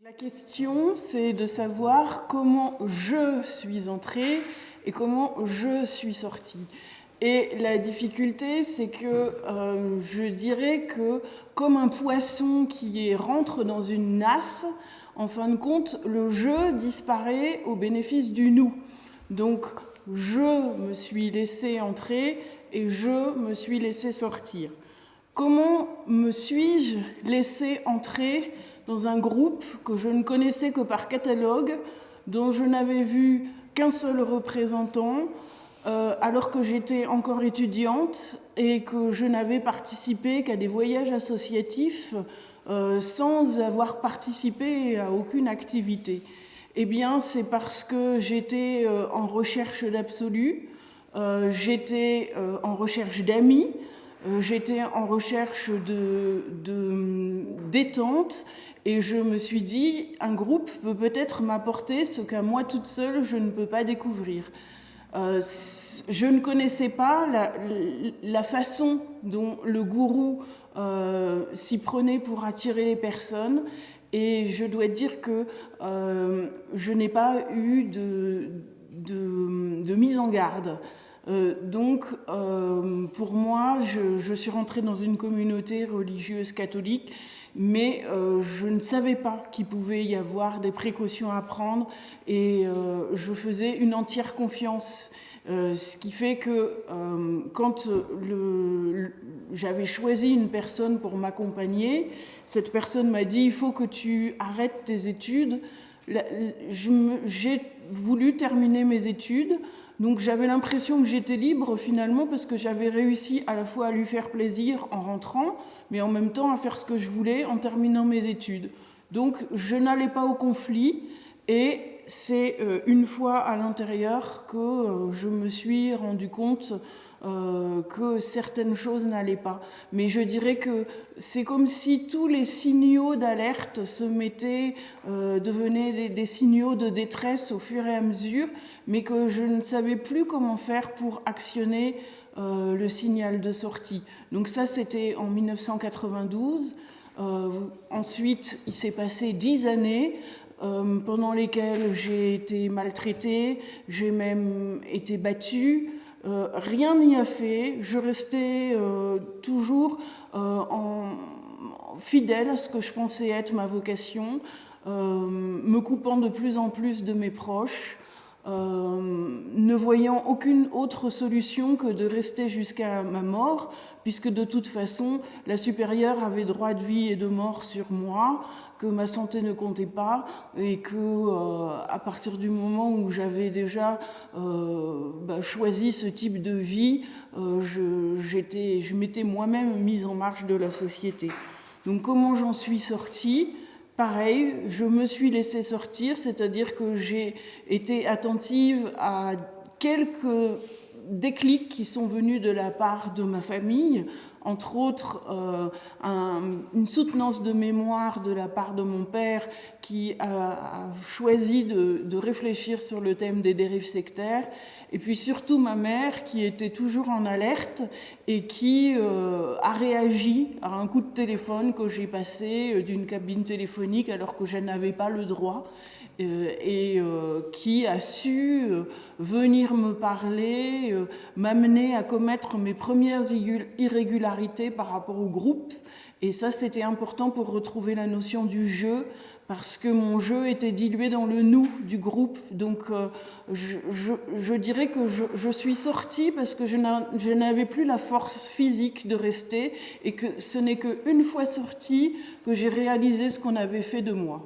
La question, c'est de savoir comment je suis entrée et comment je suis sortie. Et la difficulté, c'est que je dirais que comme un poisson qui rentre dans une nasse, en fin de compte, le je disparaît au bénéfice du nous. Donc, je me suis laissée entrer et je me suis laissée sortir. Comment me suis-je laissé entrer dans un groupe que je ne connaissais que par catalogue, dont je n'avais vu qu'un seul représentant, alors que j'étais encore étudiante et que je n'avais participé qu'à des voyages associatifs sans avoir participé à aucune activité? Eh bien, c'est parce que j'étais en recherche d'absolu, j'étais en recherche d'amis, j'étais en recherche de détente et je me suis dit, un groupe peut peut-être m'apporter ce qu'à moi toute seule je ne peux pas découvrir. Je ne connaissais pas la façon dont le gourou s'y prenait pour attirer les personnes et je dois dire que je n'ai pas eu de mise en garde. Donc, pour moi, je suis rentrée dans une communauté religieuse catholique, mais je ne savais pas qu'il pouvait y avoir des précautions à prendre et je faisais une entière confiance. Ce qui fait que quand j'avais choisi une personne pour m'accompagner, cette personne m'a dit « il faut que tu arrêtes tes études ». J'ai voulu terminer mes études, donc j'avais l'impression que j'étais libre finalement parce que j'avais réussi à la fois à lui faire plaisir en rentrant, mais en même temps à faire ce que je voulais en terminant mes études. Donc je n'allais pas au conflit et c'est une fois à l'intérieur que je me suis rendu compte que certaines choses n'allaient pas. Mais je dirais que c'est comme si tous les signaux d'alerte se mettaient, devenaient des signaux de détresse au fur et à mesure, mais que je ne savais plus comment faire pour actionner le signal de sortie. Donc ça, c'était en 1992. Ensuite, il s'est passé 10 années pendant lesquelles j'ai été maltraitée, j'ai même été battue. Rien n'y a fait, je restais toujours fidèle à ce que je pensais être ma vocation, me coupant de plus en plus de mes proches, ne voyant aucune autre solution que de rester jusqu'à ma mort, puisque de toute façon, la supérieure avait droit de vie et de mort sur moi, que ma santé ne comptait pas, et que à partir du moment où j'avais déjà choisi ce type de vie, je m'étais moi-même mise en marge de la société. Donc comment j'en suis sortie ? Pareil, je me suis laissée sortir, c'est-à-dire que j'ai été attentive à quelques déclics qui sont venus de la part de ma famille, entre autres une soutenance de mémoire de la part de mon père qui a choisi de réfléchir sur le thème des dérives sectaires, et puis surtout ma mère qui était toujours en alerte et qui a réagi à un coup de téléphone que j'ai passé d'une cabine téléphonique alors que je n'avais pas le droit, et qui a su venir me parler, m'amener à commettre mes premières irrégularités par rapport au groupe. Et ça, c'était important pour retrouver la notion du jeu, parce que mon jeu était dilué dans le nous du groupe. Donc je dirais que je suis sortie parce que je n'avais plus la force physique de rester, et que ce n'est qu'une fois sortie que j'ai réalisé ce qu'on avait fait de moi.